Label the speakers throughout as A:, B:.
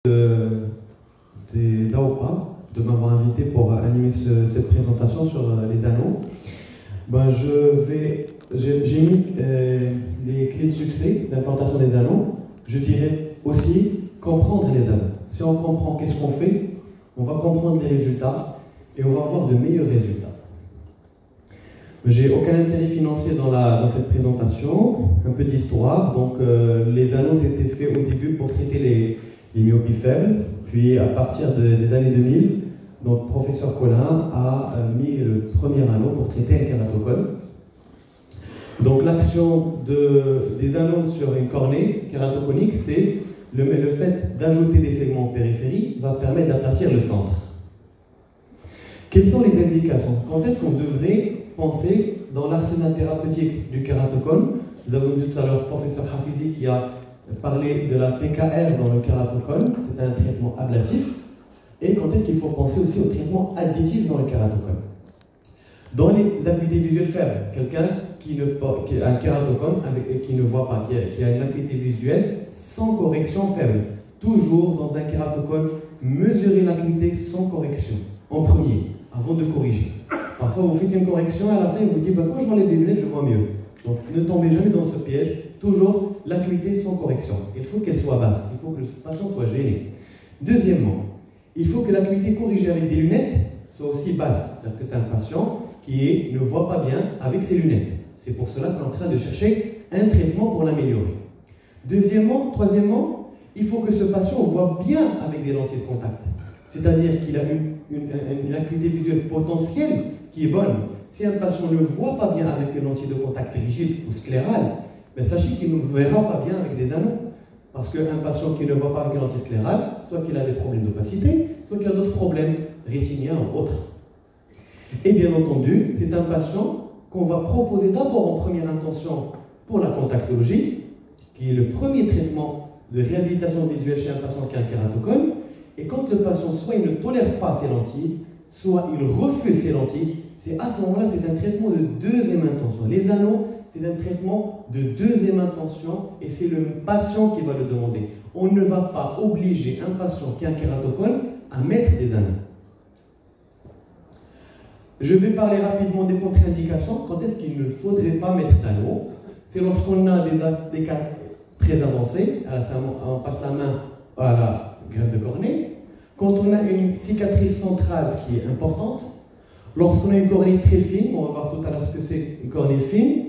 A: Des AOPA de m'avoir invité pour animer cette présentation sur les anneaux. J'ai mis les clés de succès d'implantation des anneaux. Je dirais aussi comprendre les anneaux. Si on comprend qu'est-ce qu'on fait, on va comprendre les résultats et on va avoir de meilleurs résultats. J'ai aucun intérêt financier dans cette présentation. Un peu d'histoire. Donc, les anneaux étaient faits au début pour traiter les myopies faibles. Puis, à partir des années 2000, notre professeur Colin a mis le premier anneau pour traiter un kératocone. Donc, l'action des anneaux sur une cornée kératoconique, c'est le fait d'ajouter des segments périphériques va permettre d'aplatir le centre. Quelles sont les indications? Quand est-ce qu'on devrait penser dans l'arsenal thérapeutique du kératocone? Nous avons vu tout à l'heure le professeur Hafizi qui a parlé de la PKR dans le kératocone, c'est un traitement ablatif. Et quand est-ce qu'il faut penser aussi au traitement additif dans le kératocone? Dans les acuités visuelles faibles, quelqu'un qui a un kératocone qui ne voit pas, qui a une acuité visuelle sans correction faible. Toujours dans un kératocone, mesurer l'acuité sans correction en premier, avant de corriger. Parfois, vous faites une correction et à la fin, vous dites quand je m'enlève les lunettes, je vois mieux. Donc, ne tombez jamais dans ce piège. Toujours l'acuité sans correction. Il faut qu'elle soit basse. Il faut que le patient soit gêné. Deuxièmement, il faut que l'acuité corrigée avec des lunettes soit aussi basse. C'est-à-dire que c'est un patient qui ne voit pas bien avec ses lunettes. C'est pour cela qu'on est en train de chercher un traitement pour l'améliorer. Troisièmement, il faut que ce patient voit bien avec des lentilles de contact. C'est-à-dire qu'il a une acuité visuelle potentielle qui est bonne. Si un patient ne voit pas bien avec une lentille de contact rigide ou sclérale, sachez qu'il ne verra pas bien avec des anneaux. Parce qu'un patient qui ne voit pas avec une lentille sclérale, soit qu'il a des problèmes d'opacité, soit qu'il a d'autres problèmes rétiniens ou autres. Et bien entendu, c'est un patient qu'on va proposer d'abord en première intention pour la contactologie, qui est le premier traitement de réhabilitation visuelle chez un patient qui a un kératocone. Et quand le patient, soit il ne tolère pas ces lentilles, soit il refuse ces lentilles, c'est à ce moment-là, c'est un traitement de deuxième intention. Les anneaux, c'est un traitement de deuxième intention et c'est le patient qui va le demander. On ne va pas obliger un patient qui a un kératocone à mettre des anneaux. Je vais parler rapidement des contre-indications. Quand est-ce qu'il ne faudrait pas mettre d'anneaux? C'est lorsqu'on a des cas très avancés, on passe la main à la greffe de cornée, quand on a une cicatrice centrale qui est importante, lorsqu'on a une cornée très fine, on va voir tout à l'heure ce que c'est une cornée fine,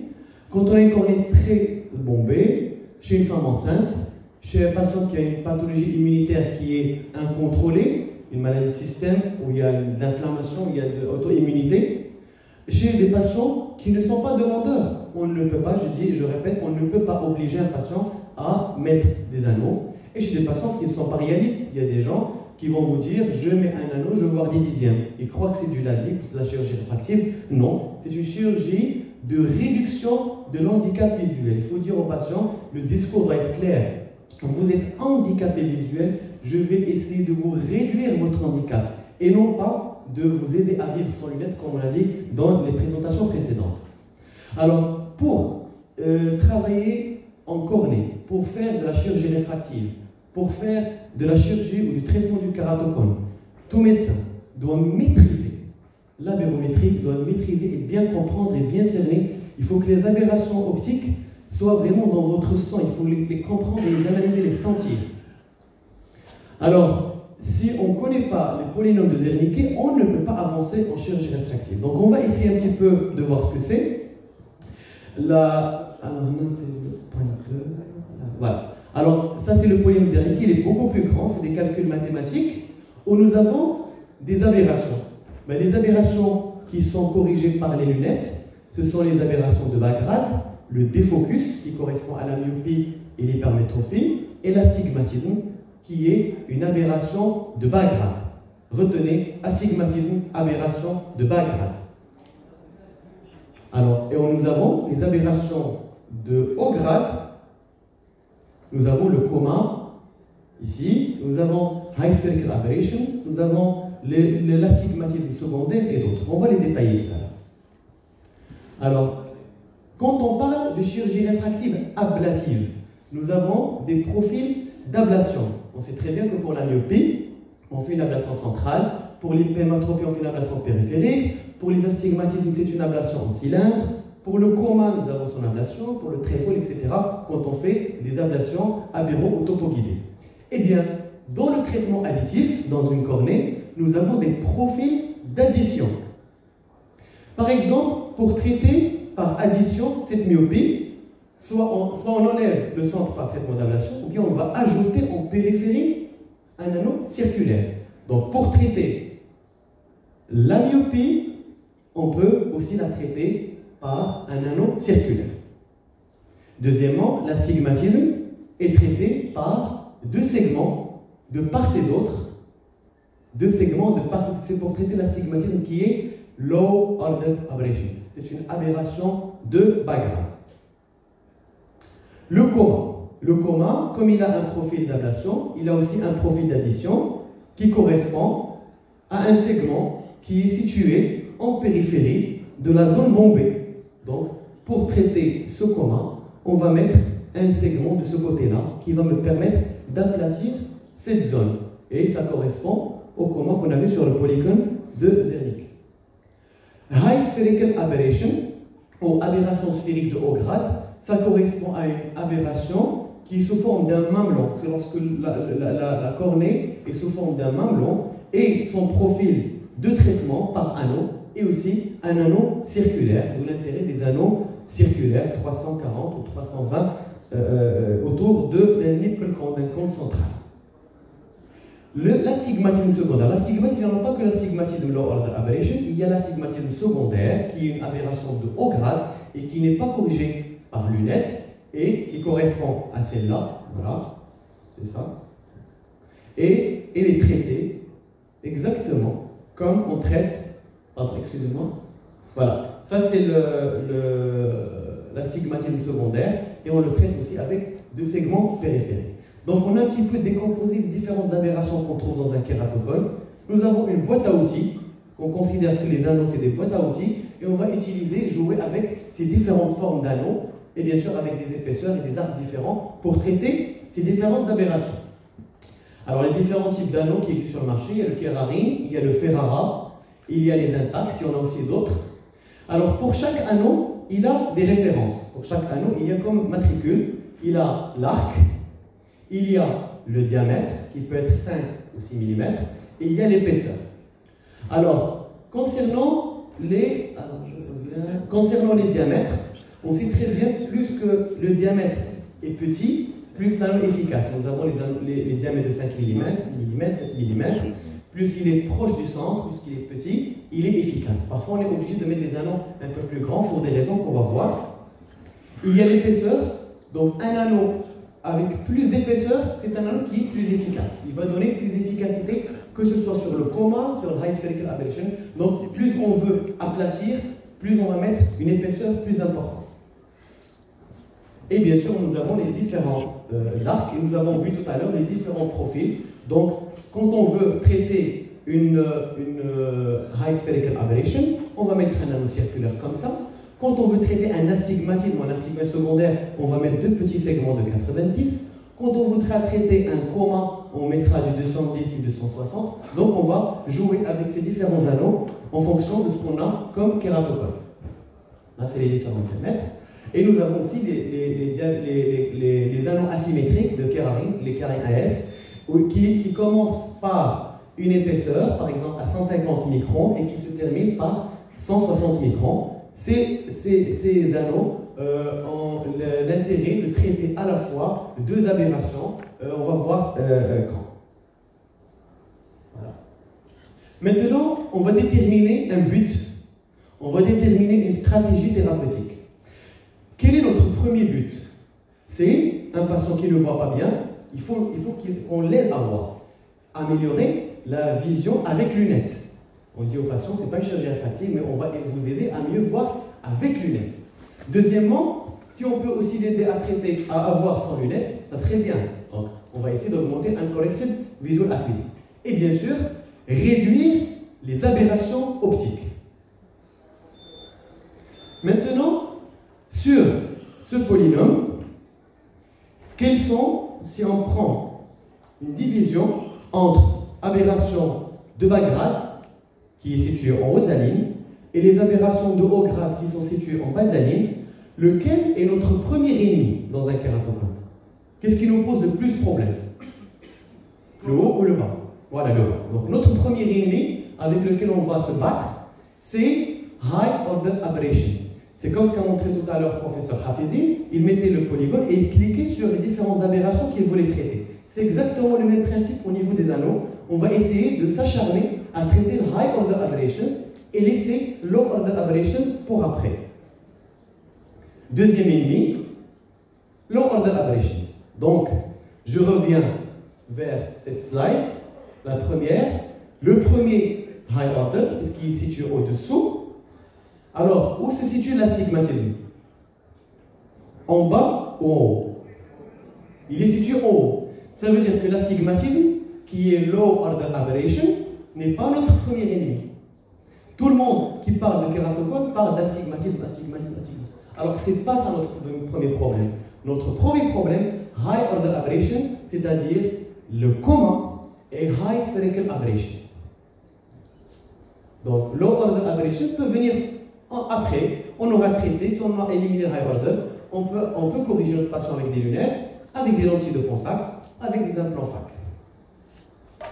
A: quand on a une cornée très bombée, chez une femme enceinte, chez un patient qui a une pathologie immunitaire qui est incontrôlée, une maladie de système où il y a de l'inflammation, il y a de l'auto-immunité, chez des patients qui ne sont pas demandeurs. On ne peut pas, je répète, on ne peut pas obliger un patient à mettre des anneaux. Et chez des patients qui ne sont pas réalistes, il y a des gens qui vont vous dire je mets un anneau, je veux voir des dixièmes. Ils croient que c'est du LASIK, c'est de la chirurgie réfractive. Non, c'est une chirurgie de réduction de l'handicap visuel. Il faut dire aux patients, le discours doit être clair. Quand vous êtes handicapé visuel, je vais essayer de vous réduire votre handicap et non pas de vous aider à vivre sans lunettes, comme on l'a dit dans les présentations précédentes. Alors, pour travailler en cornée, pour faire de la chirurgie réfractive, pour faire de la chirurgie ou du traitement du kératocone, tout médecin doit maîtriser la bérométrie, doit maîtriser et bien comprendre et bien cerner. Il faut que les aberrations optiques soient vraiment dans votre sang, il faut les comprendre, les analyser, les sentir. Alors, si on ne connaît pas les polynômes de Zernike, on ne peut pas avancer en chirurgie réfractive. Donc on va essayer un petit peu de voir ce que c'est. Voilà. Alors, ça c'est le polynôme de Zernike, il est beaucoup plus grand, c'est des calculs mathématiques, où nous avons des aberrations. Les aberrations qui sont corrigées par les lunettes, ce sont les aberrations de bas grade, le défocus, qui correspond à la myopie et l'hypermétropie, et l'astigmatisme, qui est une aberration de bas grade. Retenez, astigmatisme, aberration de bas grade. Alors, et nous avons les aberrations de haut grade. Nous avons le coma, ici. Nous avons high circle aberration. Nous avons l'astigmatisme secondaire et d'autres. On va les détailler tout à l'heure. Alors, quand on parle de chirurgie réfractive ablative, nous avons des profils d'ablation. On sait très bien que pour la myopie, on fait une ablation centrale. Pour l'hypermétropie, on fait une ablation périphérique. Pour les astigmatismes, c'est une ablation en cylindre. Pour le coma, nous avons son ablation. Pour le tréfoil, etc., quand on fait des ablations abéro ou topoguidées. Eh bien, dans le traitement additif, dans une cornée, nous avons des profils d'addition. Par exemple, pour traiter par addition cette myopie, soit on enlève le centre par traitement d'ablation, ou bien on va ajouter en périphérie un anneau circulaire. Donc, pour traiter la myopie, on peut aussi la traiter par un anneau circulaire. Deuxièmement, l'astigmatisme est traité par deux segments de part et d'autre. Deux segments de part et d'autre. C'est pour traiter l'astigmatisme qui est low order aberration. C'est une aberration de bas grade. Le coma. Le coma, comme il a un profil d'ablation, il a aussi un profil d'addition qui correspond à un segment qui est situé en périphérie de la zone bombée. Donc, pour traiter ce coma, on va mettre un segment de ce côté-là qui va me permettre d'aplatir cette zone. Et ça correspond au coma qu'on avait sur le polygone de Zernick. High spherical aberration, ou aberration sphérique de haut grade, ça correspond à une aberration qui est sous forme d'un mamelon. C'est lorsque la cornée est sous forme d'un mamelon et son profil de traitement par anneau est aussi un anneau circulaire, d'où l'intérêt des anneaux circulaires 340 ou 320 autour d'un cône central. L'astigmatisme secondaire. L'astigmatisme, il n'y en a pas que l'astigmatisme low order aberration, il y a l'astigmatisme secondaire qui est une aberration de haut grade et qui n'est pas corrigée par lunette et qui correspond à celle-là. Voilà, c'est ça. Et elle est traitée exactement comme on traite. Pardon, excusez-moi. Voilà, ça c'est l'astigmatisme secondaire et on le traite aussi avec deux segments périphériques. Donc on a un petit peu décomposé les différentes aberrations qu'on trouve dans un kératocone. Nous avons une boîte à outils, on considère que les anneaux c'est des boîtes à outils, et on va jouer avec ces différentes formes d'anneaux, et bien sûr avec des épaisseurs et des arcs différents pour traiter ces différentes aberrations. Alors les différents types d'anneaux qui existent sur le marché, il y a le Kerarin, il y a le Ferrara, il y a les Intax, il y en a aussi d'autres. Alors pour chaque anneau, il a des références. Pour chaque anneau, il y a comme matricule, il a l'arc, il y a le diamètre, qui peut être 5 ou 6 mm, et il y a l'épaisseur. Alors, concernant les diamètres, on sait très bien plus que le diamètre est petit, plus l'anneau est efficace. Nous avons les diamètres de 5 mm, 6 mm, 7 mm. Plus il est proche du centre, plus il est petit, il est efficace. Parfois, on est obligé de mettre des anneaux un peu plus grands pour des raisons qu'on va voir. Il y a l'épaisseur, donc un anneau avec plus d'épaisseur, c'est un anneau qui est plus efficace. Il va donner plus d'efficacité, que ce soit sur le coma, sur le high spherical aberration. Donc, plus on veut aplatir, plus on va mettre une épaisseur plus importante. Et bien sûr, nous avons les différents arcs, et nous avons vu tout à l'heure les différents profils. Donc, quand on veut traiter une high spherical aberration, on va mettre un anneau circulaire comme ça. Quand on veut traiter un astigmatisme ou un astigmatisme secondaire, on va mettre deux petits segments de 90. Quand on voudra traiter un coma, on mettra du 210 et 260. Donc on va jouer avec ces différents anneaux en fonction de ce qu'on a comme kératocone. Là, c'est les différents diamètres. Et nous avons aussi les anneaux asymétriques de Kerarin, les Kerarin AS, qui commencent par une épaisseur, par exemple à 150 microns, et qui se terminent par 160 microns. Ces anneaux ont l'intérêt de traiter à la fois deux aberrations. On va voir quand. Voilà. Maintenant, on va déterminer un but. On va déterminer une stratégie thérapeutique. Quel est notre premier but? C'est un patient qui ne voit pas bien, il faut qu'on l'aide à voir. Améliorer la vision avec lunettes. On dit aux patients, ce n'est pas une chirurgie réfractive, mais on va vous aider à mieux voir avec lunettes. Deuxièmement, si on peut aussi l'aider à traiter, à avoir sans lunettes, ça serait bien. Donc, on va essayer d'augmenter un correction visual acuity. Et bien sûr, réduire les aberrations optiques. Maintenant, sur ce polynôme, quels sont, si on prend une division entre aberration de bas grade, qui est située en haut de la ligne, et les aberrations de haut grade qui sont situées en bas de la ligne. Lequel est notre premier ennemi dans un kératocone? Qu'est-ce qui nous pose le plus de problème? Le haut ou le bas? Voilà, le bas. Donc notre premier ennemi avec lequel on va se battre, c'est High Order Aberration. C'est comme ce qu'a montré tout à l'heure le professeur Hafizi. Il mettait le polygone et il cliquait sur les différentes aberrations qu'il voulait traiter. C'est exactement le même principe au niveau des anneaux. On va essayer de s'acharner à traiter le High Order Aberrations et laisser Low Order Aberrations pour après. Deuxième ennemi, Low Order Aberrations. Donc, je reviens vers cette slide. La première, le premier High Order, c'est ce qui est situé au-dessous. Alors, où se situe l'astigmatisme? En bas ou en haut? Il est situé en haut. Ça veut dire que l'astigmatisme, qui est Low Order Aberration, n'est pas notre premier ennemi. Tout le monde qui parle de kératocone parle d'astigmatisme, astigmatisme, astigmatisme. Alors, ce n'est pas ça notre premier problème. Notre premier problème, High Order Aberration, c'est-à-dire le commun et High Spherical Aberration. Donc, Low Order Aberration peut venir après. On aura traité, si on a éliminé le High Order, on peut corriger notre patient avec des lunettes, avec des lentilles de contact, avec des implants FAC.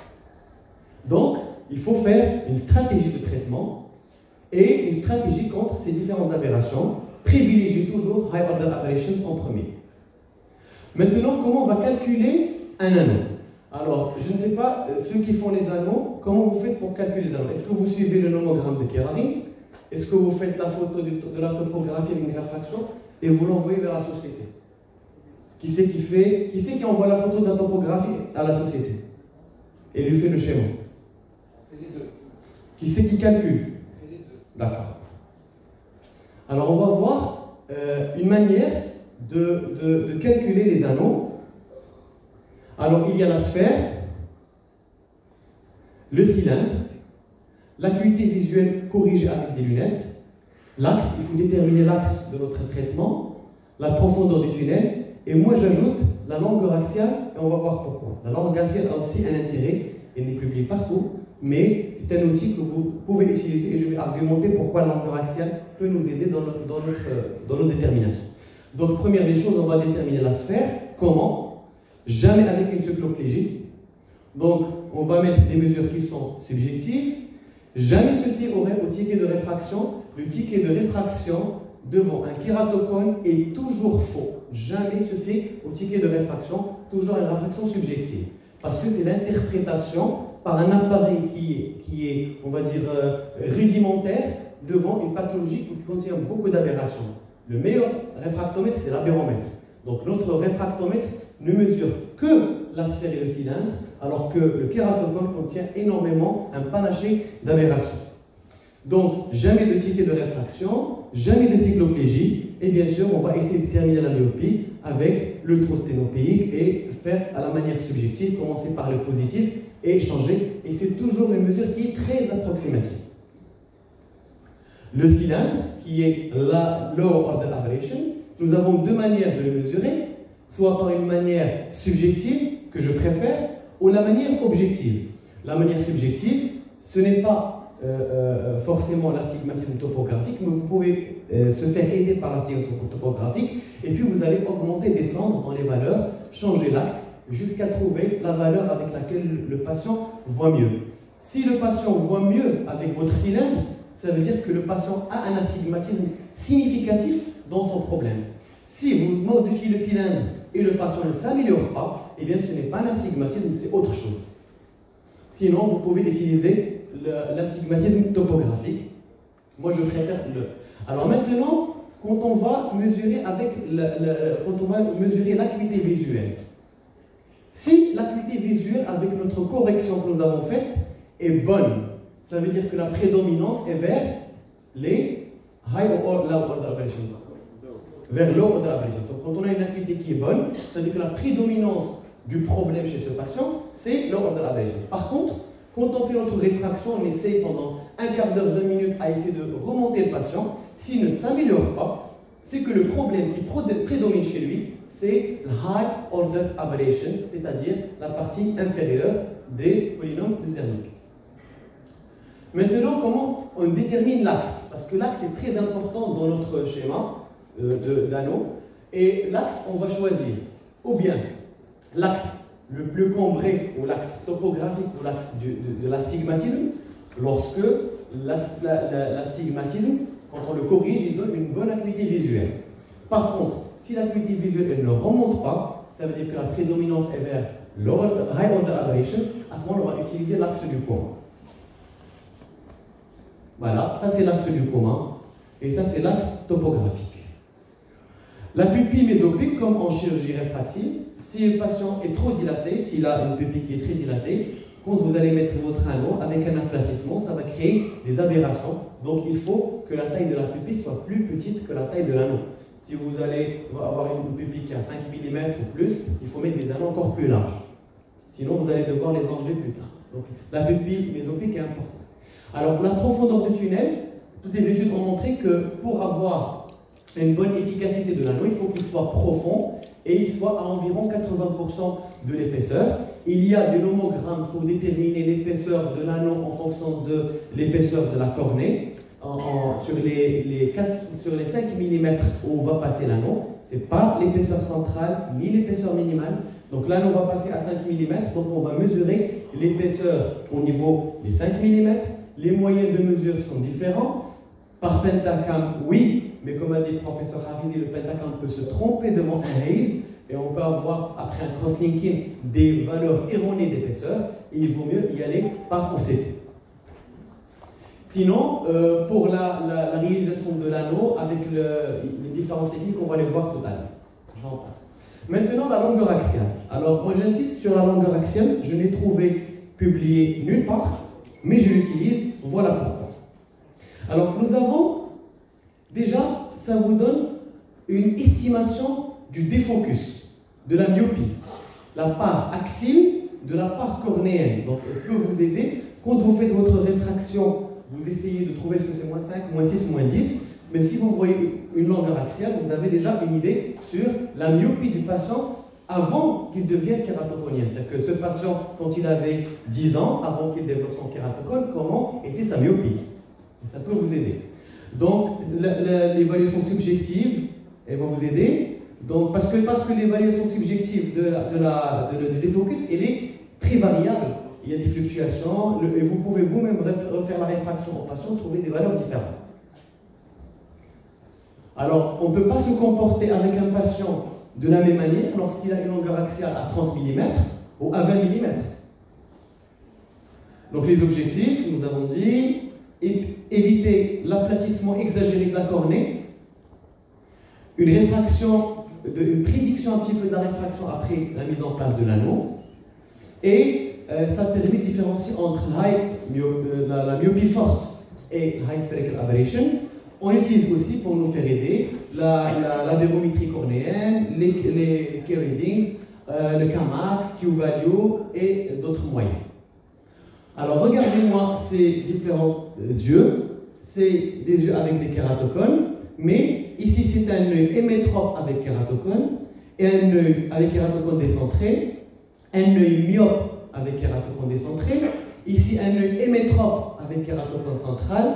A: Donc, il faut faire une stratégie de traitement et une stratégie contre ces différentes aberrations. Privilégier toujours High Order Aberrations en premier. Maintenant, comment on va calculer un anneau? Alors, je ne sais pas, ceux qui font les anneaux, comment vous faites pour calculer les anneaux? Est-ce que vous suivez le nomogramme de Kerrari? Est-ce que vous faites la photo de la topographie avec une réfraction et vous l'envoyez vers la société? Qui c'est qui envoie la photo de la topographie à la société et lui fait le schéma?
B: Les deux.
A: Qui c'est qui calcule?
B: Les deux.
A: D'accord. Alors, on va voir une manière de calculer les anneaux. Alors, il y a la sphère, le cylindre, l'acuité visuelle corrigée avec des lunettes, l'axe, il faut déterminer l'axe de notre traitement, la profondeur du tunnel, et moi j'ajoute la longueur axiale, et on va voir pourquoi. La longueur axiale a aussi un intérêt, elle n'est publiée partout, mais c'est un outil que vous pouvez utiliser, et je vais argumenter pourquoi la longueur axiale peut nous aider dans notre détermination. Donc, première des choses, on va déterminer la sphère. Comment? Jamais avec une cycloplégie. Donc, on va mettre des mesures qui sont subjectives. Jamais se fier au ticket de réfraction. Le ticket de réfraction devant un kératocone est toujours faux. Jamais se fier au ticket de réfraction, toujours une réfraction subjective. Parce que c'est l'interprétation par un appareil qui est on va dire, rudimentaire devant une pathologie qui contient beaucoup d'aberrations. Le meilleur réfractomètre, c'est l'abéromètre. Donc notre réfractomètre ne mesure que la sphère et le cylindre, alors que le kératocone contient énormément un panaché d'aberrations. Donc jamais de ticket de réfraction, jamais de cycloplégie, et bien sûr on va essayer de déterminer la myopie avec l'ultrosténopéique et faire à la manière subjective, commencer par le positif et changer. Et c'est toujours une mesure qui est très approximative. Le cylindre, qui est la Low Order Aberration, nous avons deux manières de le mesurer, soit par une manière subjective, que je préfère, ou la manière objective. La manière subjective, ce n'est pas forcément l'astigmatisme topographique, mais vous pouvez se faire aider par l'astigmatisme topographique, et puis vous allez augmenter, descendre dans les valeurs, changer l'axe, jusqu'à trouver la valeur avec laquelle le patient voit mieux. Si le patient voit mieux avec votre cylindre, ça veut dire que le patient a un astigmatisme significatif dans son problème. Si vous modifiez le cylindre et le patient ne s'améliore pas, eh bien ce n'est pas un astigmatisme, c'est autre chose. Sinon, vous pouvez utiliser l'astigmatisme topographique. Moi, je préfère le. Alors maintenant, quand on va mesurer l'acuité visuelle, si l'acuité visuelle avec notre correction que nous avons faite est bonne, ça veut dire que la prédominance est vers les high or low order aberrations. Vers low order aberrations. Donc quand on a une acuité qui est bonne, ça veut dire que la prédominance du problème chez ce patient, c'est low order aberrations. Par contre, quand on fait notre réfraction, on essaie pendant un quart d'heure, 20 minutes à essayer de remonter le patient. S'il ne s'améliore pas, c'est que le problème qui prédomine chez lui, c'est le high order aberration, c'est-à-dire la partie inférieure des polynômes de Zermik. Maintenant, comment on détermine l'axe? Parce que l'axe est très important dans notre schéma d'anneau. Et l'axe, on va choisir ou bien l'axe le plus cambré, ou l'axe topographique, ou l'axe de l'astigmatisme, lorsque l'astigmatisme, quand on le corrige, il donne une bonne acuité visuelle. Par contre, si l'acuité visuelle elle ne remonte pas, ça veut dire que la prédominance est vers high order aberration, à ce moment on va utiliser l'axe du coma. Voilà, ça c'est l'axe du coma, et ça c'est l'axe topographique. La pupille mésopique, comme en chirurgie réfractive, si le patient est trop dilaté, s'il a une pupille qui est très dilatée, quand vous allez mettre votre anneau avec un aplatissement, ça va créer des aberrations. Donc il faut que la taille de la pupille soit plus petite que la taille de l'anneau. Si vous allez avoir une pupille qui a 5 mm ou plus, il faut mettre des anneaux encore plus larges. Sinon, vous allez devoir les enlever plus tard. Donc la pupille mésopique est importante. Alors la profondeur de tunnel, toutes les études ont montré que pour avoir une bonne efficacité de l'anneau, il faut qu'il soit profond et il soit à environ 80% de l'épaisseur. Il y a des nomogrammes pour déterminer l'épaisseur de l'anneau en fonction de l'épaisseur de la cornée. Sur les 5 mm où on va passer l'anneau, ce n'est pas l'épaisseur centrale ni l'épaisseur minimale. Donc l'anneau va passer à 5 mm, donc on va mesurer l'épaisseur au niveau des 5 mm. Les moyens de mesure sont différents. Par pentacam, oui, mais comme a dit le professeur Hafizi, le pentacam peut se tromper devant un haze et on peut avoir, après un cross-linking, des valeurs erronées d'épaisseur et il vaut mieux y aller par OCT. Sinon, pour la réalisation de l'anneau, avec les différentes techniques, on va les voir tout à l'heure. J'en passe. Maintenant, la longueur axiale. Alors, moi j'insiste sur la longueur axiale, je l'ai trouvé publié nulle part, mais je l'utilise, voilà pourquoi. Alors, nous avons déjà, ça vous donne une estimation du défocus, de la myopie, la part axiale de la part cornéenne. Donc, elle peut vous aider. Quand vous faites votre réfraction, vous essayez de trouver ce que c'est moins 5, moins 6, moins 10. Mais si vous voyez une longueur axiale, vous avez déjà une idée sur la myopie du patient avant qu'il devienne kératoconien. C'est-à-dire que ce patient, quand il avait 10 ans, avant qu'il développe son kératocone, comment était sa myopie? Et ça peut vous aider. Donc, l'évaluation subjective, elle va vous aider. Donc, parce que l'évaluation subjective du défocus, elle est très variable. Il y a des fluctuations, et vous pouvez vous-même refaire la réfraction au patient, trouver des valeurs différentes. Alors, on ne peut pas se comporter avec un patient de la même manière lorsqu'il a une longueur axiale à 30 mm ou à 20 mm. Donc, les objectifs, nous avons dit, éviter l'aplatissement exagéré de la cornée, une prédiction un petit peu de la réfraction après la mise en place de l'anneau, et ça permet de différencier entre la myopie forte et high spherical aberration. On utilise aussi pour nous faire aider la bérométrie cornéenne, les key readings, le Kmax, Q-value et d'autres moyens. Alors regardez-moi ces différents yeux. C'est des yeux avec des kératocones, mais ici c'est un œil hémétrope avec kératocone et un œil avec kératocone décentré, un œil myope avec kératocone décentré, ici un œil hémétrope avec kératocone central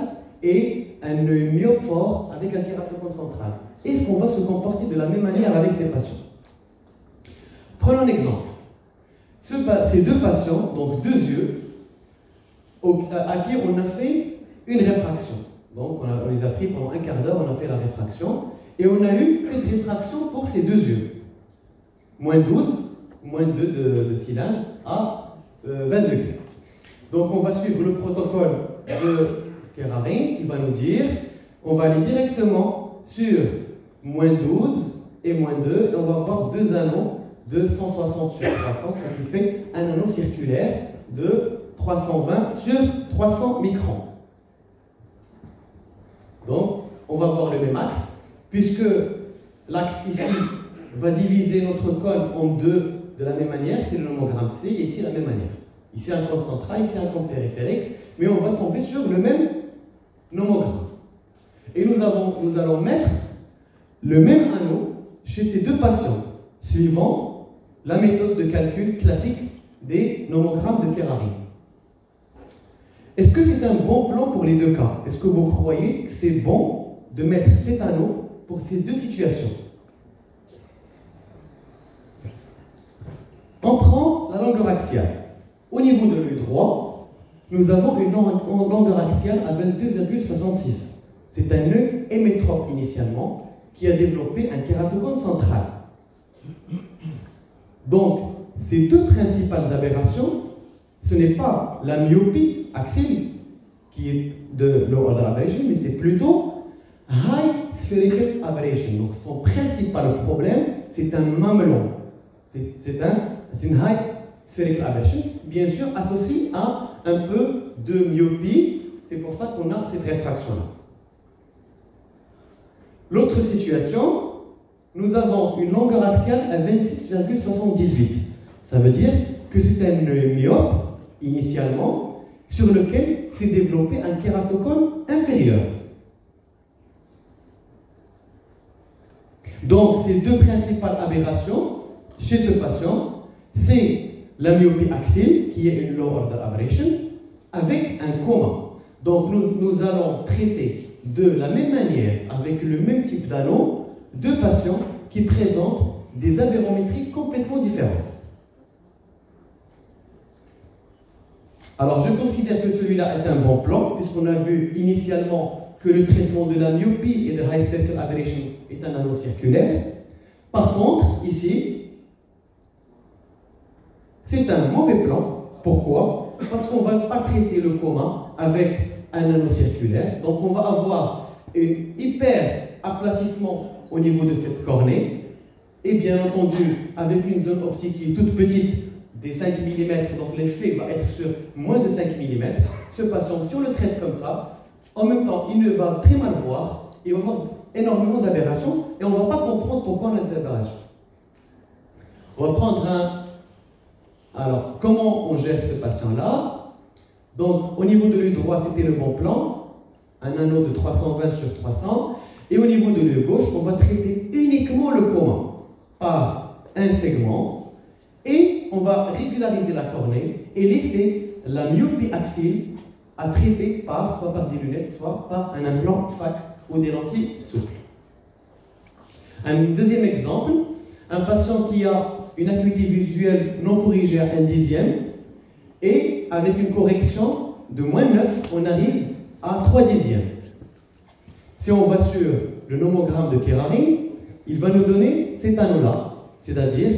A: et un œil myope fort avec un kératocone central. Est-ce qu'on va se comporter de la même manière avec ces patients? Prenons un exemple. Ces deux patients, donc deux yeux, à qui on a fait une réfraction. Donc on les a pris pendant un quart d'heure, on a fait la réfraction, et on a eu cette réfraction pour ces deux yeux. Moins 12, moins 2 de cylindre à 20 degrés. Donc on va suivre le protocole de Kerarin, qui va nous dire, on va aller directement sur moins 12 et moins 2, et on va avoir deux anneaux de 160 sur 300, ce qui fait un anneau circulaire de 320 sur 300 microns. Donc, on va voir le même axe, puisque l'axe ici va diviser notre cône en deux de la même manière, c'est le nomogramme C, et ici de la même manière. Ici un cône central, ici un cône périphérique, mais on va tomber sur le même nomogramme. Et nous allons mettre le même anneau chez ces deux patients. suivant la méthode de calcul classique des nomogrammes de Kerrari. Est-ce que c'est un bon plan pour les deux cas? Est-ce que vous croyez que c'est bon de mettre cet anneau pour ces deux situations? On prend la longueur axiale. Au niveau de l'œil droit, nous avons une longueur axiale à 22,66. C'est un œil hémétrope initialement qui a développé un kératogone central. Donc, ces deux principales aberrations, ce n'est pas la myopie axiale qui est de low order aberration, mais c'est plutôt high spherical aberration. Donc, son principal problème, c'est un mamelon. C'est une high spherical aberration, bien sûr associée à un peu de myopie. C'est pour ça qu'on a cette réfraction-là. L'autre situation, nous avons une longueur axiale à 26,78. Ça veut dire que c'est un œil myope, initialement, sur lequel s'est développé un kératocone inférieur. Donc, ces deux principales aberrations chez ce patient, c'est la myopie axiale, qui est une low order aberration, avec un coma. Donc, nous allons traiter de la même manière, avec le même type d'anneau, deux patients qui présentent des aberrométries complètement différentes. Alors, je considère que celui-là est un bon plan, puisqu'on a vu initialement que le traitement de la myopie et de high spherical aberration est un anneau circulaire. Par contre, ici, c'est un mauvais plan. Pourquoi? Parce qu'on ne va pas traiter le coma avec un anneau circulaire. Donc, on va avoir un hyper aplatissement au niveau de cette cornée. Et bien entendu, avec une zone optique qui est toute petite, des 5 mm, donc l'effet va être sur moins de 5 mm. Ce patient, si on le traite comme ça, en même temps, il ne va très mal voir, il va avoir énormément d'aberrations, et on ne va pas comprendre pourquoi on a des aberrations. On va prendre un... Alors, comment on gère ce patient-là? Donc, au niveau de l'œil droit, c'était le bon plan, un anneau de 320 sur 300, et au niveau de l'œil gauche, on va traiter uniquement le coma par un segment, et on va régulariser la cornée et laisser la myopie axiale à traiter soit par des lunettes, soit par un implant FAC ou des lentilles souples. Un deuxième exemple, un patient qui a une acuité visuelle non corrigée à 1/10, et avec une correction de -9, on arrive à 3/10. Si on va sur le nomogramme de Kerrari, il va nous donner cet anneau-là, c'est-à-dire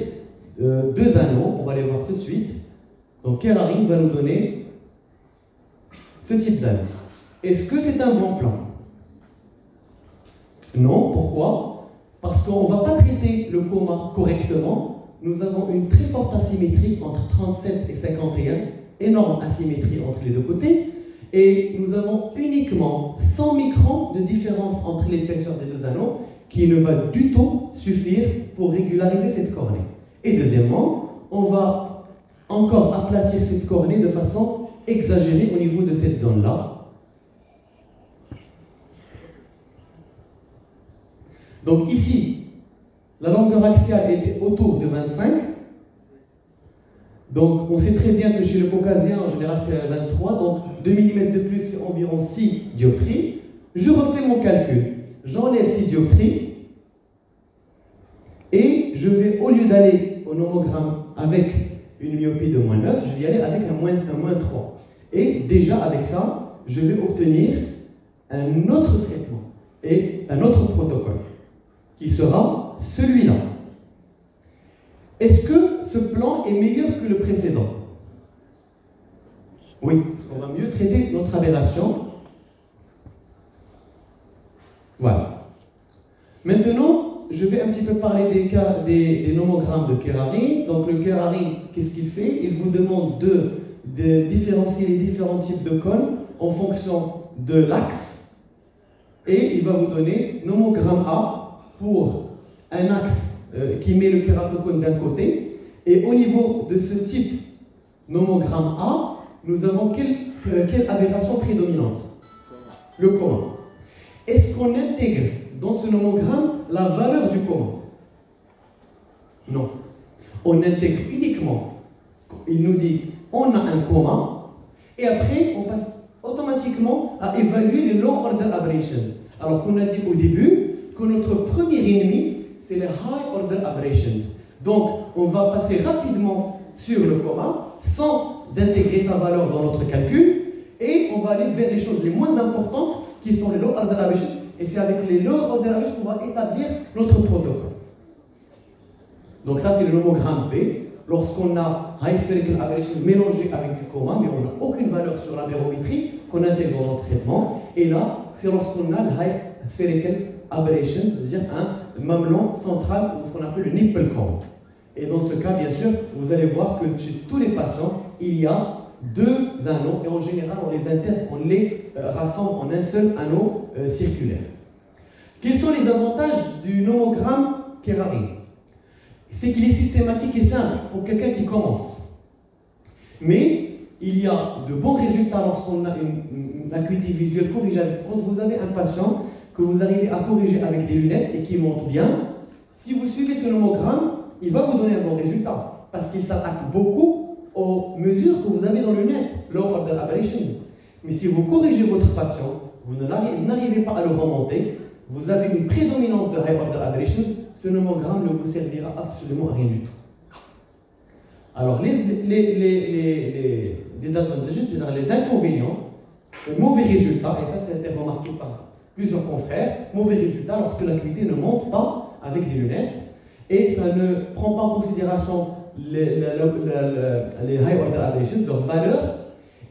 A: deux anneaux, on va les voir tout de suite. Donc Kerrari va nous donner ce type d'anneau. Est-ce que c'est un bon plan? Non, pourquoi? Parce qu'on ne va pas traiter le coma correctement. Nous avons une très forte asymétrie entre 37 et 51, énorme asymétrie entre les deux côtés, et nous avons uniquement 100 microns de différence entre l'épaisseur des deux anneaux, qui ne va du tout suffire pour régulariser cette cornée. Et deuxièmement, on va encore aplatir cette cornée de façon exagérée au niveau de cette zone-là. Donc ici, la longueur axiale était autour de 25. Donc on sait très bien que chez le caucasien, en général, c'est 23. Donc 2 mm de plus, c'est environ 6 dioptries. Je refais mon calcul. J'enlève 6 dioptries. Et je vais, au lieu d'aller au nomogramme avec une myopie de -9, je vais y aller avec un -3. Et déjà avec ça, je vais obtenir un autre traitement et un autre protocole qui sera celui-là. Est-ce que ce plan est meilleur que le précédent? Oui, parce qu'on va mieux traiter notre aberration. Voilà. Maintenant, je vais un petit peu parler des nomogrammes de Kerrari. Donc le Kerrari, qu'est-ce qu'il fait? Il vous demande de différencier les différents types de cônes en fonction de l'axe. Et il va vous donner nomogramme A pour un axe qui met le kératocone d'un côté. Et au niveau de ce type nomogramme A, nous avons quelle aberration prédominante? Le coma. Est-ce qu'on intègre dans ce nomogramme la valeur du coma? Non. On intègre uniquement, il nous dit, on a un comma, et après, on passe automatiquement à évaluer les low order aberrations. Alors qu'on a dit au début que notre premier ennemi, c'est les high order aberrations. Donc, on va passer rapidement sur le comma, sans intégrer sa valeur dans notre calcul, et on va aller vers les choses les moins importantes, qui sont les low order aberrations, et c'est avec les low order aberrations qu'on va établir notre protocole. Donc ça, c'est le nomogramme P. Lorsqu'on a high spherical aberrations mélangées avec du comma, mais on n'a aucune valeur sur la barométrie qu'on intègre dans notre traitement. Et là, c'est lorsqu'on a le high spherical aberrations, c'est-à-dire un mamelon central, ou ce qu'on appelle le nipple cone. Et dans ce cas, bien sûr, vous allez voir que chez tous les patients, il y a deux anneaux, et en général, on les rassemble en un seul anneau circulaire. Quels sont les avantages du nomogramme Kerrari? C'est qu'il est systématique et simple pour quelqu'un qui commence. Mais il y a de bons résultats lorsqu'on a une acuité visuelle corrigeable. Quand vous avez un patient que vous arrivez à corriger avec des lunettes et qui monte bien, si vous suivez ce nomogramme, il va vous donner un bon résultat parce qu'il s'attaque beaucoup aux mesures que vous avez dans le lunettes, low order aberration. Mais si vous corrigez votre patient, vous n'arrivez pas à le remonter, vous avez une prédominance de high order aberration, ce nomogramme ne vous servira absolument à rien du tout. Alors, les advantages, c'est-à-dire les inconvénients, les mauvais résultats, et ça, c'était remarqué par plusieurs confrères, mauvais résultats lorsque l'acuité ne monte pas avec des lunettes, et ça ne prend pas en considération les high order aberrations, leur valeur,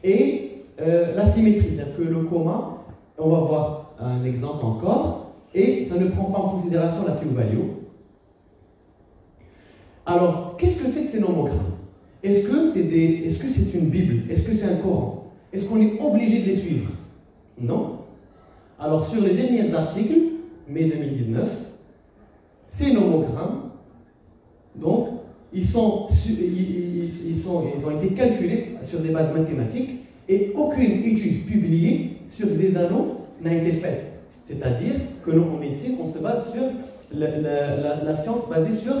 A: et la symétrie, c'est-à-dire que le comma, on va voir un exemple encore, et ça ne prend pas en considération la Q-value. Alors, qu'est-ce que c'est que ces nomogrammes? Est-ce que c'est une Bible? Est-ce que c'est un Coran? Est-ce qu'on est obligé de les suivre? Non. Alors, sur les derniers articles, mai 2019, ces nomogrammes, donc, ils ont été calculés sur des bases mathématiques et aucune étude publiée sur ces anneaux n'a été faite. C'est-à-dire que nous, en médecine, on se base sur la science basée sur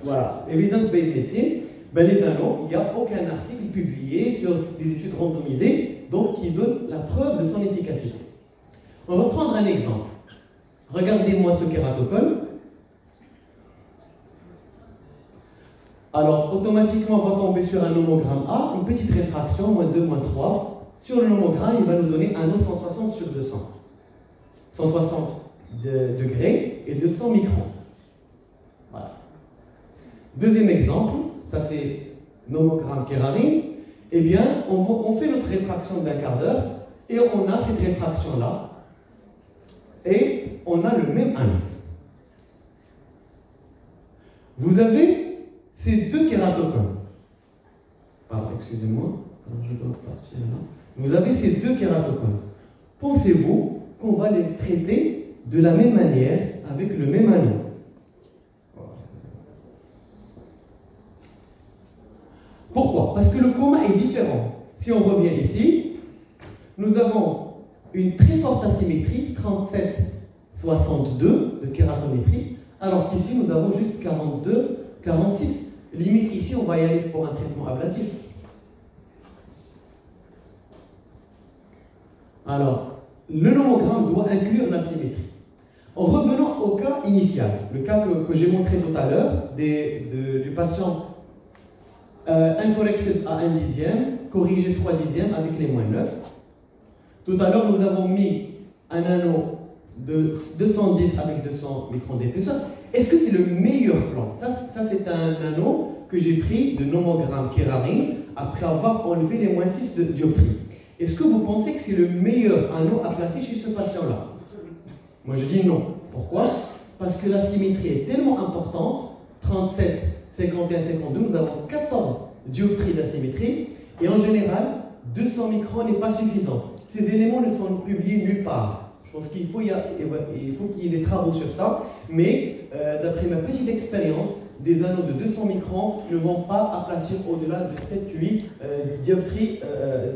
A: voilà, evidence-based medicine. Ben, les anneaux, il n'y a aucun article publié sur des études randomisées, donc qui donne la preuve de son efficacité. On va prendre un exemple. Regardez-moi ce kératocone. Alors, automatiquement, on va tomber sur un nomogramme A, une petite réfraction, -2, -3. Sur le nomogramme, il va nous donner un 160 sur 200. 160 degrés et 200 microns. Voilà. Deuxième exemple, ça c'est nomogramme Kerrari. Eh bien, on fait notre réfraction d'un quart d'heure et on a cette réfraction-là. Et on a le même anneau. Vous avez ces deux kératocones. Pardon, excusez-moi. Je dois partir là. Vous avez ces deux kératocones. Pensez-vous qu'on va les traiter de la même manière avec le même anneau? Pourquoi? Parce que le comma est différent. Si on revient ici, nous avons une très forte asymétrie, 37,62 de kératométrie, alors qu'ici nous avons juste 42, 46. Limite ici, on va y aller pour un traitement ablatif. Alors, le nomogramme doit inclure la symétrie. En revenant au cas initial, le cas que j'ai montré tout à l'heure, du patient uncorrected à 1 dixième, corrigé 3 dixièmes avec les -9. Tout à l'heure, nous avons mis un anneau de 210 avec 200 microns d'épaisseur. Est-ce que c'est le meilleur plan? Ça c'est un anneau que j'ai pris de nomogramme Kerrari après avoir enlevé les -6 de dioptrie. Est-ce que vous pensez que c'est le meilleur anneau à placer chez ce patient-là? Moi je dis non. Pourquoi? Parce que la symétrie est tellement importante, 37, 51, 52, nous avons 14 dioptries d'asymétrie, et en général, 200 microns n'est pas suffisant. Ces éléments ne sont publiés nulle part. Je pense qu'il faut qu'il y ait des travaux sur ça, mais d'après ma petite expérience, des anneaux de 200 microns ne vont pas aplatir au-delà de 7-8 dioptries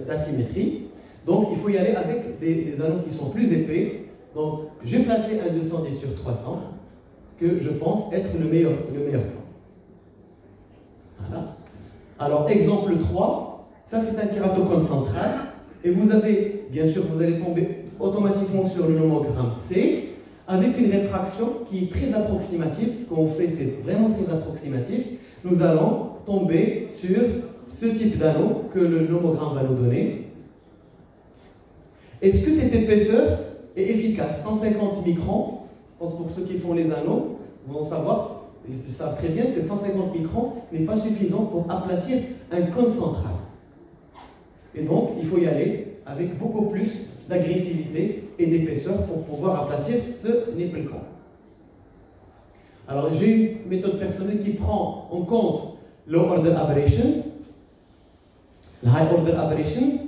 A: d'asymétrie. Donc il faut y aller avec des anneaux qui sont plus épais. Donc j'ai placé un 210 sur 300. que je pense être le meilleur plan. Voilà. Alors, exemple 3, ça c'est un kératocone central, et vous avez, bien sûr, vous allez tomber automatiquement sur le nomogramme C, avec une réfraction qui est très approximative. Ce qu'on fait, c'est vraiment très approximatif. Nous allons tomber sur ce type d'anneau que le nomogramme va nous donner. Est-ce que cette épaisseur est efficace? 150 microns, je pense pour ceux qui font les anneaux, vont savoir, ils savent très bien que 150 microns n'est pas suffisant pour aplatir un cône central. Et donc, il faut y aller avec beaucoup plus d'agressivité et d'épaisseur pour pouvoir aplatir ce nipple cone. Alors, j'ai une méthode personnelle qui prend en compte low order aberrations, high order aberrations,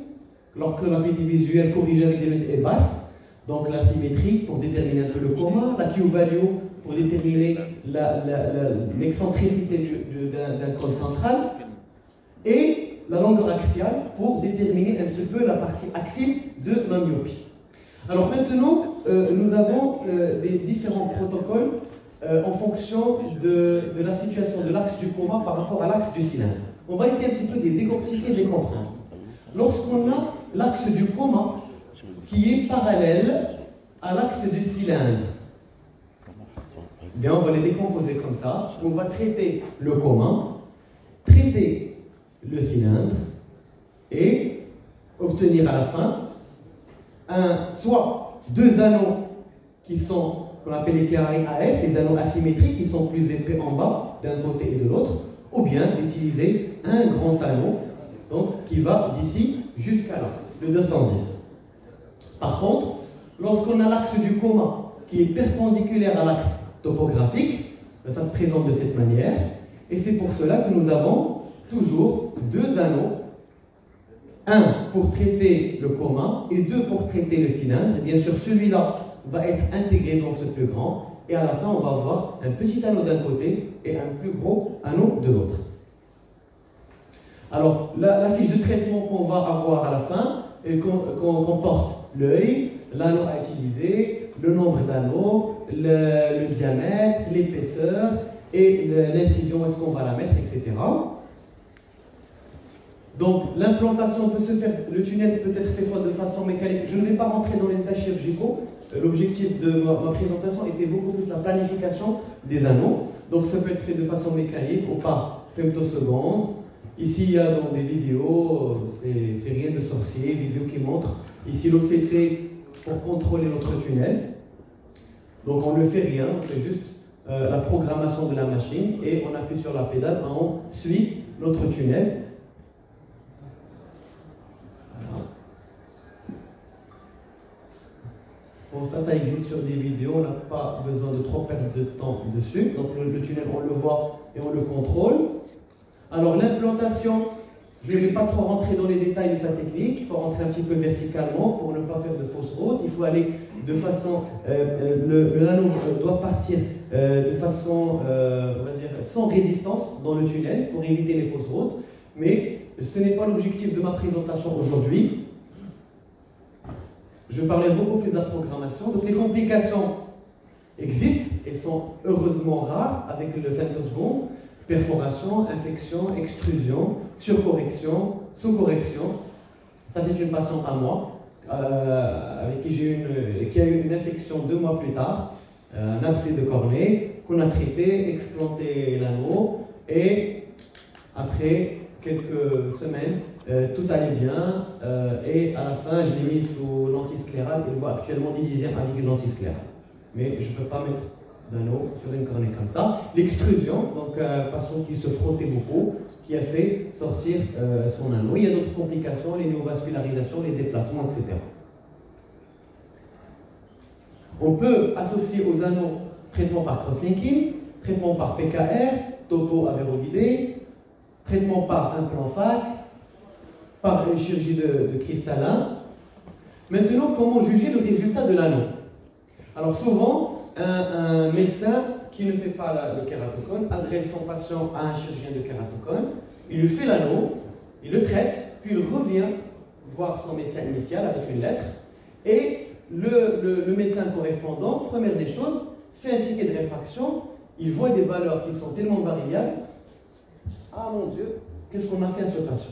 A: lorsque l'amplitude visuelle corrigée avec des lunettes est basse, donc la symétrie pour déterminer un peu le coma, la Q-value pour déterminer l'excentricité d'un cône central, et la longueur axiale pour déterminer un petit peu la partie axiale de ma myopie. Alors maintenant, nous avons des différents protocoles en fonction de la situation de l'axe du coma par rapport à l'axe du cylindre. On va essayer un petit peu de les décortiquer et de les comprendre. Lorsqu'on a l'axe du coma qui est parallèle à l'axe du cylindre, bien, on va les décomposer comme ça. On va traiter le coma, traiter le cylindre et obtenir à la fin soit deux anneaux qui sont ce qu'on appelle les KAS, les anneaux asymétriques qui sont plus épais en bas d'un côté et de l'autre, ou bien utiliser un grand anneau donc, qui va d'ici jusqu'à là, le 210. Par contre, lorsqu'on a l'axe du coma qui est perpendiculaire à l'axe topographique, ça se présente de cette manière, et c'est pour cela que nous avons toujours deux anneaux, un pour traiter le coma et deux pour traiter le cylindre. Et bien sûr, celui-là va être intégré dans ce plus grand, et à la fin, on va avoir un petit anneau d'un côté et un plus gros anneau de l'autre. Alors, la fiche de traitement qu'on va avoir à la fin comporte l'œil, l'anneau à utiliser, le nombre d'anneaux, le diamètre, l'épaisseur et l'incision, est-ce qu'on va la mettre, etc. Donc, l'implantation peut se faire, le tunnel peut être fait soit de façon mécanique. Je ne vais pas rentrer dans les détails chirurgicaux. L'objectif de ma présentation était beaucoup plus la planification des anneaux. Donc, ça peut être fait de façon mécanique ou par femtoseconde. Ici, il y a dans des vidéos, c'est rien de sorcier, vidéos qui montrent ici l'OCT pour contrôler notre tunnel. Donc, on ne fait rien, on fait juste la programmation de la machine et on appuie sur la pédale, on suit notre tunnel. Bon, ça existe sur des vidéos, on n'a pas besoin de trop perdre de temps dessus. Donc le tunnel, on le voit et on le contrôle. Alors l'implantation, je ne vais pas trop rentrer dans les détails de sa technique, il faut rentrer un petit peu verticalement pour ne pas faire de fausses routes. Il faut aller de façon, l'anneau doit partir de façon, on va dire, sans résistance dans le tunnel pour éviter les fausses routes. Mais ce n'est pas l'objectif de ma présentation aujourd'hui. Je parlais beaucoup plus de la programmation. Donc les complications existent et sont heureusement rares avec le femtoseconde. Perforation, infection, extrusion, surcorrection, sous-correction. Ça, c'est une patiente à moi avec qui a eu une infection 2 mois plus tard, un abcès de cornée qu'on a traité, explanté l'anneau et après quelques semaines, tout allait bien et à la fin, je l'ai mis sous l'antisclérale. Il voit actuellement 10e avec une antisclérale. Mais je ne peux pas mettre d'anneau sur une cornée comme ça. L'extrusion, donc un patient qui se frottait beaucoup, qui a fait sortir son anneau. Il y a d'autres complications, les néovascularisations, les déplacements, etc. On peut associer aux anneaux traitement par crosslinking, traitement par PKR, topo avéroguidé, traitement par implant FAC, par une chirurgie de cristallin. Maintenant, comment juger le résultat de l'anneau? Alors souvent, un médecin qui ne fait pas le kératocone adresse son patient à un chirurgien de kératocone, il lui fait l'anneau, il le traite, puis il revient voir son médecin initial avec une lettre, et le médecin correspondant, première des choses, fait un ticket de réfraction, il voit des valeurs qui sont tellement variables. Ah mon Dieu, qu'est-ce qu'on a fait à ce patient?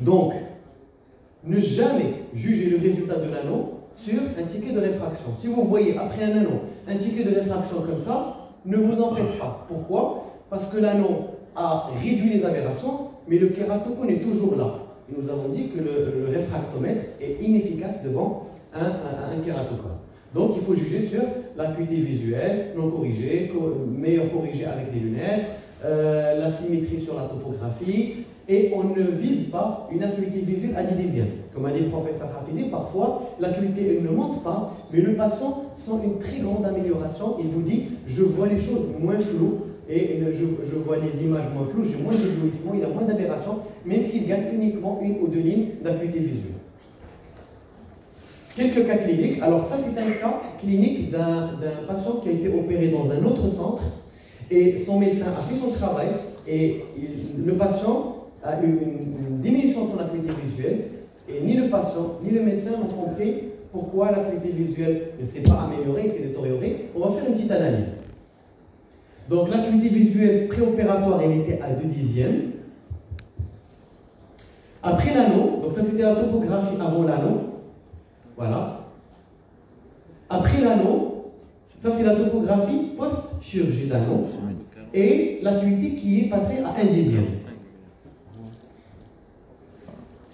A: Donc, ne jamais juger le résultat de l'anneau sur un ticket de réfraction. Si vous voyez après un anneau un ticket de réfraction comme ça, ne vous en faites pas. Pourquoi? Parce que l'anneau a réduit les aberrations, mais le kératocone est toujours là. Et nous avons dit que le réfractomètre est inefficace devant un kératocone. Donc il faut juger sur l'acuité visuelle, non corrigée, meilleur corrigé avec des lunettes, la symétrie sur la topographie, et on ne vise pas une acuité visuelle à 10 dixièmes. Comme a dit le professeur Hafizi, parfois l'acuité ne monte pas, mais le patient sent une très grande amélioration. Il vous dit, je vois les choses moins floues, et je vois les images moins floues, j'ai moins d'éblouissement, il a moins d'aberration, même s'il gagne uniquement 1 ou 2 lignes d'acuité visuelle. Quelques cas cliniques. Alors ça, c'est un cas clinique d'un patient qui a été opéré dans un autre centre, et son médecin a fait son travail, et le patient a eu une diminution de son acuité visuelle, et ni le patient ni le médecin n'ont compris pourquoi l'acuité visuelle ne s'est pas améliorée, s'est détériorée. On va faire une petite analyse. Donc l'acuité visuelle préopératoire, elle était à 2 dixièmes. Après l'anneau, donc ça c'était la topographie avant l'anneau. Voilà. Après l'anneau, ça c'est la topographie post-chirurgie d'anneau. Et l'acuité qui est passée à 1 dixième.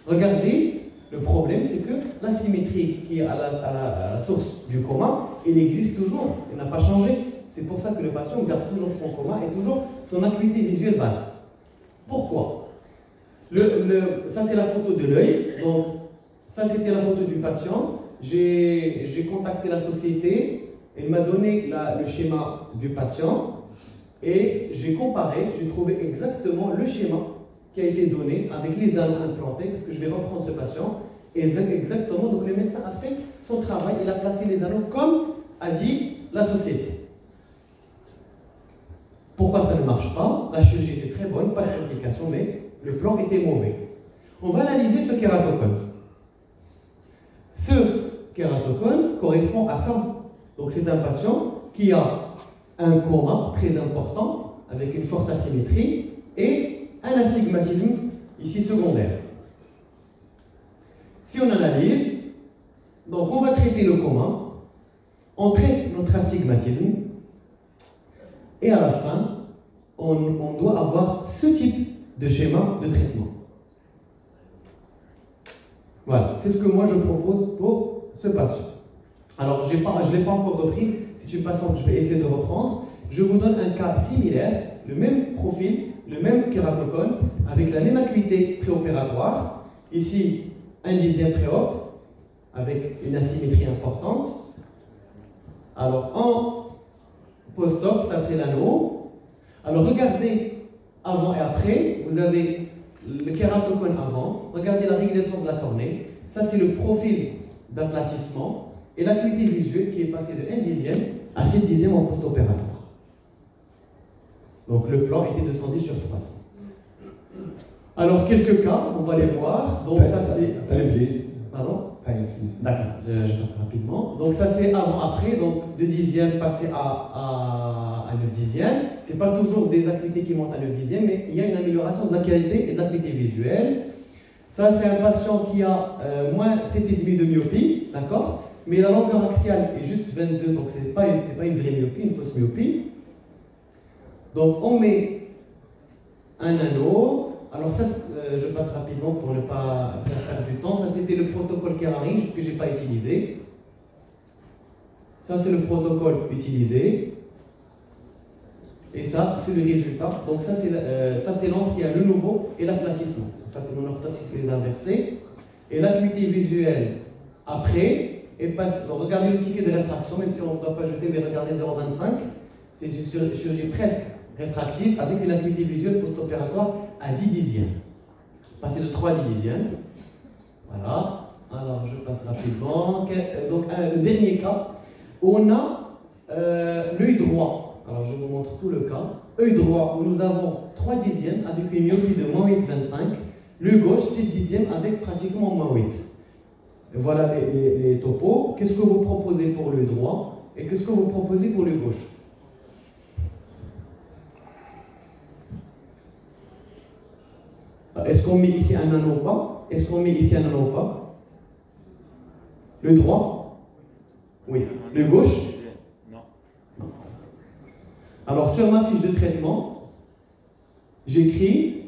A: Regardez, le problème c'est que la symétrie qui est à la source du coma, elle existe toujours, elle n'a pas changé. C'est pour ça que le patient garde toujours son coma et toujours son acuité visuelle basse. Pourquoi? Ça c'est la photo de l'œil, donc ça c'était la photo du patient. J'ai contacté la société, elle m'a donné le schéma du patient et j'ai comparé, j'ai trouvé exactement le schéma qui a été donné avec les anneaux implantés, parce que je vais reprendre ce patient, et exactement, donc le médecin a fait son travail, il a placé les anneaux comme a dit la société. Pourquoi ça ne marche pas? La chirurgie était très bonne, pas de complications, mais le plan était mauvais. On va analyser ce kératocone. Ce kératocone correspond à ça. Donc c'est un patient qui a un coma très important, avec une forte asymétrie, et un astigmatisme ici secondaire. Si on analyse, donc on va traiter le coma, on traite notre astigmatisme, et à la fin, on doit avoir ce type de schéma de traitement. Voilà, c'est ce que moi je propose pour ce patient. Alors, je ne l'ai pas encore reprise, c'est une patiente que je vais essayer de reprendre. Je vous donne un cas similaire, le même profil, le même kératocone, avec la même acuité préopératoire. Ici, 1 dixième préop, avec une asymétrie importante. Alors, en post-op, ça c'est l'anneau. Alors, regardez avant et après. Vous avez le kératocone avant. Regardez la régulation de la cornée. Ça, c'est le profil d'aplatissement. Et l'acuité visuelle qui est passée de 1 dixième à 7 dixièmes en post-opératoire. Donc le plan était de 110 sur 300. Alors quelques cas, on va les voir. Donc ça c'est... Pardon? D'accord, je passe rapidement. Donc ça c'est avant-après, donc de dixième passé à 9 dixièmes. Ce n'est pas toujours des acuités qui montent à 9 dixièmes, mais il y a une amélioration de la qualité et de l'acuité visuelle. Ça c'est un patient qui a moins 7,5 de myopie, d'accord? Mais la longueur axiale est juste 22, donc ce n'est pas une vraie myopie, une fausse myopie. Donc on met un anneau. Alors ça, je passe rapidement pour ne pas faire perdre du temps. Ça c'était le protocole Kerari que je n'ai pas utilisé. Ça c'est le protocole utilisé. Et ça c'est le résultat. Donc ça c'est l'ancien, le nouveau et l'aplatissement. Ça c'est mon orthodoxe qui les inversé. Et l'acuité visuelle après. Et passe, donc regardez le ticket de réfraction, même si on ne doit pas jeter, mais regardez 0,25. C'est une chirurgie presque réfractive avec une acuité visuelle post-opératoire à 10 dixièmes. Passer de 3 à 10 dixièmes. Voilà. Alors je passe rapidement. Donc le dernier cas, où on a l'œil droit. Alors je vous montre tout le cas. Œil droit où nous avons 3 dixièmes avec une myopie de moins 8,25. L'œil gauche 7 dixièmes avec pratiquement moins 8. Voilà les topos. Qu'est-ce que vous proposez pour l'œil droit? Et qu'est-ce que vous proposez pour le gauche? Est-ce qu'on met ici un nano ou pas? Est-ce qu'on met ici un nano ou pas? Le droit? Oui. Le gauche? Non. Alors sur ma fiche de traitement, j'écris